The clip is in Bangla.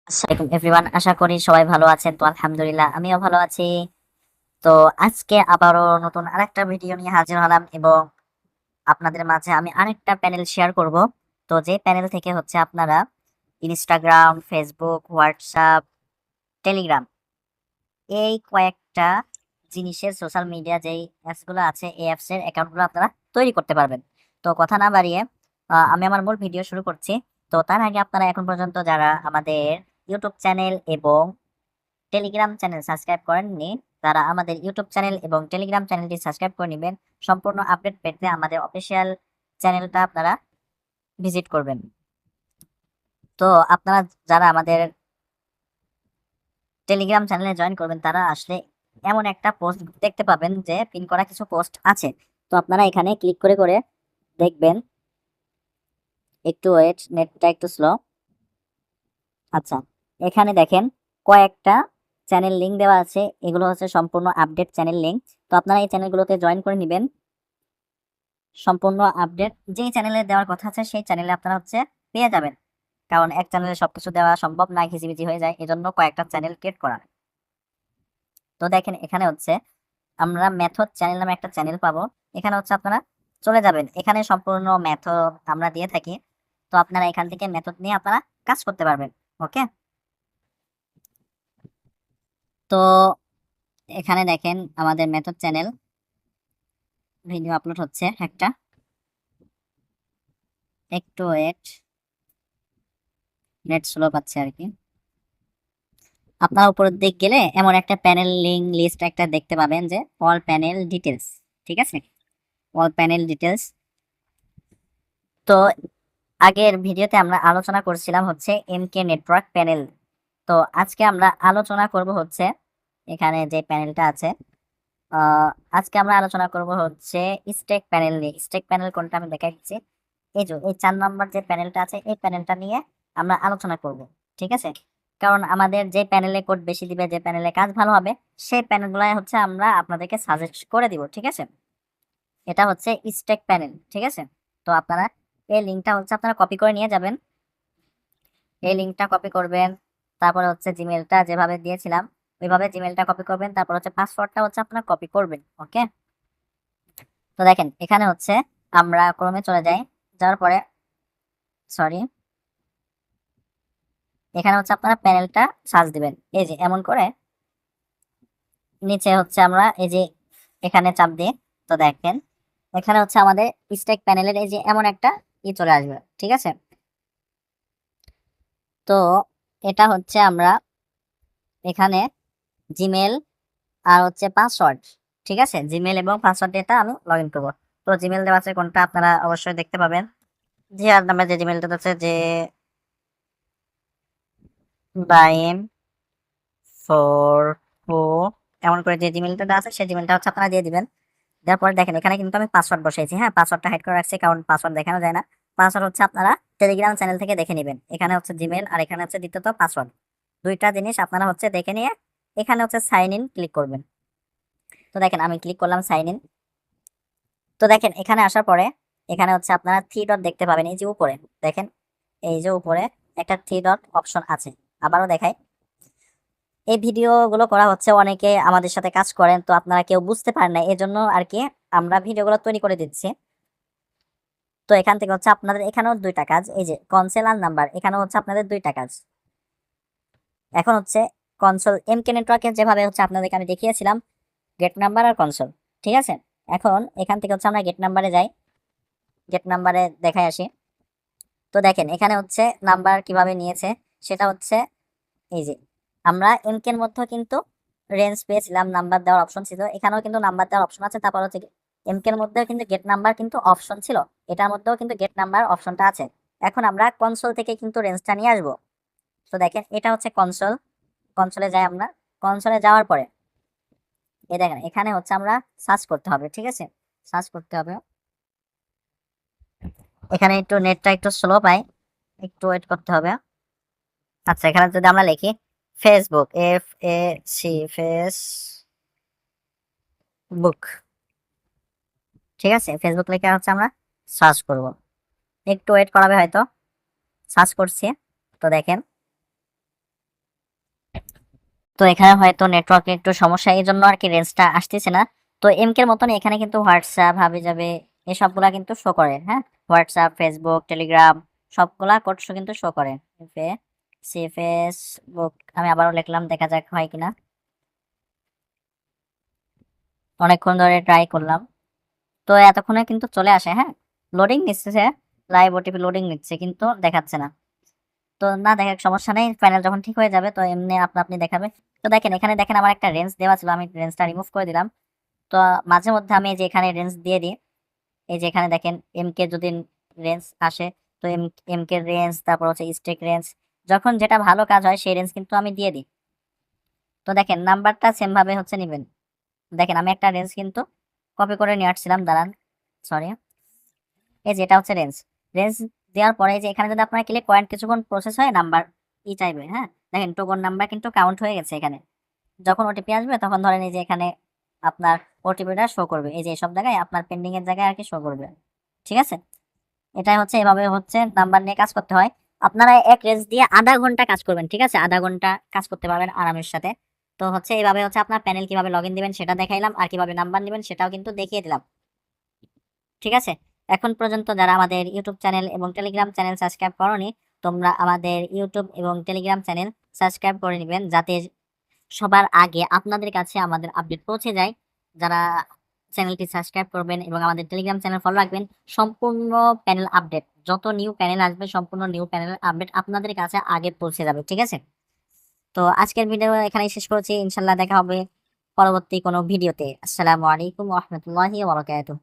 আসসালামু এভরিওয়ান, আশা করি সবাই ভালো আছেন। তো আলহামদুলিল্লাহ আমিও ভালো আছি। তো আজকে আবারও নতুন আরেকটা ভিডিও নিয়ে হাজির হলাম এবং আপনাদের মাঝে আমি আরেকটা প্যানেল শেয়ার করব। তো যে প্যানেল থেকে হচ্ছে আপনারা ইনস্টাগ্রাম, ফেসবুক, হোয়াটসঅ্যাপ, টেলিগ্রাম এই কয়েকটা জিনিসের সোশ্যাল মিডিয়া যেই অ্যাপসগুলো আছে এই অ্যাপসের অ্যাকাউন্টগুলো আপনারা তৈরি করতে পারবেন। তো কথা না বাড়িয়ে আমি আমার মূল ভিডিও শুরু করছি। তো তার আগে আপনারা এখন পর্যন্ত যারা আমাদের ইউটিউব চ্যানেল এবং টেলিগ্রাম চ্যানেল সাবস্ক্রাইব করেননি, তারা আমাদের ইউটিউব চ্যানেল এবং টেলিগ্রাম চ্যানেলটি সাবস্ক্রাইব করে নেবেন। সম্পূর্ণ আপডেট পেতে আমাদের অফিসিয়াল চ্যানেলটা আপনারা ভিজিট করবেন। তো আপনারা যারা আমাদের টেলিগ্রাম চ্যানেলে জয়েন করবেন তারা আসলে এমন একটা পোস্ট দেখতে পাবেন যে পিন করা কিছু পোস্ট আছে। তো আপনারা এখানে ক্লিক করে করে দেখবেন। একটু ওয়েট, নেটটা একটু স্লো। আচ্ছা, এখানে দেখেন কয়েকটা চ্যানেল লিঙ্ক দেওয়া আছে। এগুলো হচ্ছে সম্পূর্ণ আপডেট চ্যানেল লিঙ্ক। তো আপনারা এই চ্যানেলগুলোতে জয়েন করে নেবেন। সম্পূর্ণ আপডেট যেই চ্যানেলে দেওয়ার কথা আছে সেই চ্যানেলে আপনারা হচ্ছে পেয়ে যাবেন, কারণ এক চ্যানেলে সবকিছু দেওয়া সম্ভব না, ঘিজিবিজি হয়ে যায়, এজন্য কয়েকটা চ্যানেল ক্রিয়েট করা। তো দেখেন এখানে হচ্ছে আমরা মেথড চ্যানেল নামে একটা চ্যানেল পাবো। এখানে হচ্ছে আপনারা চলে যাবেন, এখানে সম্পূর্ণ মেথড আমরা দিয়ে থাকি। তো আপনারা এখান থেকে মেথড নিয়ে আপনারা কাজ করতে পারবেন। ওকে, তো এখানে দেখেন আমাদের মেথড চ্যানেল ভিডিও আপলোড হচ্ছে একটা, একটু ওয়েট, নেট স্লো পাচ্ছে আর কি। আপনার উপরের দিক গেলে এমন একটা প্যানেল লিঙ্ক লিস্ট একটা দেখতে পাবেন যে অল প্যানেল ডিটেলস। ঠিক আছে, অল প্যানেল ডিটেলস। তো আগের ভিডিওতে আমরা আলোচনা করছিলাম হচ্ছে এমকে নেটওয়ার্ক প্যানেল। তো আজকে আমরা আলোচনা করব হচ্ছে এখানে যে প্যানেলটা আছে, আহ, আজকে আমরা আলোচনা করব হচ্ছে স্টেক প্যানেল নিয়ে। স্টেক প্যানেল কোনটা আমি দেখাই দিচ্ছি। এই যে এই 4 নম্বর যে প্যানেলটা আছে এই প্যানেলটা নিয়ে আমরা আলোচনা করব। ঠিক আছে, কারণ আমাদের যে প্যানেলে কোড বেশি দিবে, যে প্যানেলে কাজ ভালো হবে, সেই প্যানেলগুলো হচ্ছে আমরা আপনাদেরকে সাজেস্ট করে দিব। ঠিক আছে, এটা হচ্ছে স্টেক প্যানেল। ঠিক আছে, তো আপনারা এই লিঙ্কটা হচ্ছে আপনারা কপি করে নিয়ে যাবেন। এই লিঙ্কটা কপি করবেন, তারপরে হচ্ছে জিমেলটা যেভাবে দিয়েছিলাম ওইভাবে জিমেলটা কপি করবেন, তারপর হচ্ছে পাসওয়ার্ডটা হচ্ছে আপনারা কপি করবেন। ওকে, তো দেখেন এখানে হচ্ছে আমরা ক্রমে চলে যাই, যাওয়ার পরে সরি, এখানে হচ্ছে আপনারা প্যানেলটা সার্চ দিবেন এই যে এমন করে। নিচে হচ্ছে আমরা এই যে এখানে চাপ দিয়ে, তো দেখেন এখানে হচ্ছে আমাদের স্ট্যাক প্যানেলের এই যে এমন একটা চলে আসবে। ঠিক আছে, তো এটা হচ্ছে আমরা এখানে জিমেল আর হচ্ছে পাসওয়ার্ড। ঠিক আছে, জিমেল এবং পাসওয়ার্ড দিয়ে এটা আমি লগ ইন করবো। তো জিমেল দেওয়া আছে কোনটা আপনারা অবশ্যই দেখতে পাবেন। জিয়ার নামে যে জিমেলটা আছে যে বাইম ফোর ও এমন করে যে জিমেলটা আছে সেই জিমেলটা হচ্ছে আপনারা দিয়ে দিবেন। দেওয়ার পরে দেখেন এখানে কিন্তু আমি পাসওয়ার্ড বসাইছি। হ্যাঁ, পাসওয়ার্ডটা হাইড করে রাখছি কারণ পাসওয়ার্ড দেখানো যায় না। পাসওয়ার্ড হচ্ছে আপনারা টেলিগ্রাম চ্যানেল থেকে দেখে নেবেন। এখানে হচ্ছে জিমেল আর এখানে হচ্ছে দ্বিতীয়ত পাসওয়ার্ড, দুইটা জিনিস আপনারা হচ্ছে দেখে নিয়ে এখানে হচ্ছে সাইন ইন ক্লিক করবেন। তো দেখেন আমি ক্লিক করলাম সাইন ইন। তো দেখেন এখানে আসার পরে এখানে হচ্ছে আপনারা থ্রি ডট দেখতে পাবেন এই যে উপরে। দেখেন এই যে উপরে একটা থ্রি ডট অপশন আছে। আবারও দেখাই, এই ভিডিওগুলো করা হচ্ছে অনেকে আমাদের সাথে কাজ করেন, তো আপনারা কেউ বুঝতে পারেন না, এই জন্য আর কি আমরা ভিডিওগুলো তৈরি করে দিচ্ছি। তো এখান থেকে হচ্ছে আপনাদের এখানেও দুইটা কাজ, এই যে কনসোল আর নাম্বার, এখানেও হচ্ছে আপনাদের দুইটা কাজ। এখন হচ্ছে কনসোল এমকে নেটওয়ার্কের যেভাবে হচ্ছে আপনাদেরকে আমি দেখিয়েছিলাম গেট নাম্বার আর কনসোল। ঠিক আছে, এখন এখান থেকে হচ্ছে আমরা গেট নাম্বারে যাই, গেট নাম্বারে দেখাই আসি। তো দেখেন এখানে হচ্ছে নাম্বার কিভাবে নিয়েছে সেটা হচ্ছে এই যে আমরা এমকের মধ্যে কিন্তু রেঞ্জ পেয়েছিলাম, নাম্বার দেওয়ার অপশন ছিল, এখানেও কিন্তু নাম্বার দেওয়ার অপশন আছে। তারপর হচ্ছে এমকের মধ্যেও কিন্তু গেট নাম্বার কিন্তু অপশন ছিল, এটার মধ্যেও কিন্তু গেট নাম্বার অপশনটা আছে। এখন আমরা কনসোল থেকে কিন্তু রেঞ্জটা নিয়ে আসবো। তো দেখেন এটা হচ্ছে কনসোল, কনসোলে যাই আমরা। কনসোলে যাওয়ার পরে এই দেখেন এখানে হচ্ছে আমরা সার্চ করতে হবে। ঠিক আছে, সার্চ করতে হবে। এখানে একটু নেটটা একটু স্লো পাই, একটু ওয়েট করতে হবে। আচ্ছা, এখানে যদি আমরা লিখি ফেসবুক, FAC ফেসবুক, ঠিক আছে, ফেসবুক লিখে হচ্ছে আমরা সার্চ করব। একটু ওয়েট করাবে হয়তো, সার্চ করছি। তো দেখেন তো এখানে হয়তো নেটওয়ার্কের একটু সমস্যা, এই জন্য আর কি রেঞ্জটা আসতেছে না। তো এমকের মতন এখানে কিন্তু হোয়াটসঅ্যাপ, হাবি যাবে, এসবগুলা কিন্তু শো করে। হ্যাঁ, হোয়াটসঅ্যাপ, ফেসবুক, টেলিগ্রাম সবগুলা কোড শো কিন্তু শো করে। ফেসবুক আমি আবারও লিখলাম, দেখা যাক হয় কিনা। অনেকক্ষণ ধরে ট্রাই করলাম, তো এতক্ষণে কিন্তু চলে আসে। হ্যাঁ, লোডিং নিচ্ছে, লাইভ ওটিপি লোডিং নিচ্ছে কিন্তু দেখাচ্ছে না। তো না দেখার সমস্যা নেই, ফাইনাল যখন ঠিক হয়ে যাবে তো এমনি আপনি দেখাবে। তো দেখেন এখানে দেখেন আমার একটা রেঞ্জ দেওয়া ছিল, আমি রেঞ্জটা রিমুভ করে দিলাম। তো মাঝে মধ্যে আমি এই যে এখানে রেঞ্জ দিয়ে দিই, এই যে এখানে দেখেন এমকে যদি রেঞ্জ আসে, তো এমকে রেঞ্জ, তারপর হচ্ছে স্টেক রেঞ্জ, যখন যেটা ভালো কাজ হয় সেই রেঞ্জ কিন্তু আমি দিয়ে দিই। তো দেখেন নাম্বারটা সেম ভাবে হচ্ছে নিবেন। দেখেন আমি একটা রেঞ্জ কিন্তু কপি করে নিয়ে আসছিলাম, দাঁড়ান, সরি, এই যে এটা হচ্ছে রেঞ্জ। রেঞ্জ দেওয়ার পরে এই যে এখানে যদি আপনার ক্লিক করেন কিছুক্ষণ প্রসেস হয়, নাম্বার চাইবে। হ্যাঁ, দেখেন টোকন নাম্বার কিন্তু কাউন্ট হয়ে গেছে এখানে। যখন ওটিপি আসবে তখন ধরেন এই যে এখানে আপনার ওটিপিটা শো করবে, এই যে সব জায়গায় আপনার পেন্ডিং এর জায়গায় আর কি শো করবে। ঠিক আছে, এটাই হচ্ছে, এভাবে হচ্ছে নাম্বার নিয়ে কাজ করতে হয়। আপনারা এক রেঞ্জ দিয়ে আধা ঘন্টা কাজ করবেন, ঠিক আছে, আধা ঘন্টা কাজ করতে পারবেন আরামের সাথে। তো হচ্ছে এইভাবে হচ্ছে আপনার প্যানেল কিভাবে লগ ইন দিবেন সেটা দেখাইলাম, আর কিভাবে নাম্বার নেবেন সেটাও কিন্তু দেখিয়ে দিলাম। ঠিক আছে, এখন পর্যন্ত যারা আমাদের ইউটিউব চ্যানেল এবং টেলিগ্রাম চ্যানেল সাবস্ক্রাইব করনি, তোমরা আমাদের ইউটিউব এবং টেলিগ্রাম চ্যানেল সাবস্ক্রাইব করে নেবেন, যাতে সবার আগে আপনাদের কাছে আমাদের আপডেট পৌঁছে যায়। যারা চ্যানেলটি সাবস্ক্রাইব করবেন এবং আমাদের টেলিগ্রাম চ্যানেল ফলো রাখবেন, সম্পূর্ণ প্যানেল আপডেট, যত নিউ প্যানেল আসবে সম্পূর্ণ নিউ প্যানেল আপডেট আপনাদের কাছে আগে পৌঁছে যাবে। ঠিক আছে, তো আজকের ভিডিও এখানেই শেষ করছি, ইনশাল্লাহ দেখা হবে পরবর্তী কোনো ভিডিওতে। আসসালামু আলাইকুম ওয়া রাহমাতুল্লাহি ওয়া বারাকাতুহু।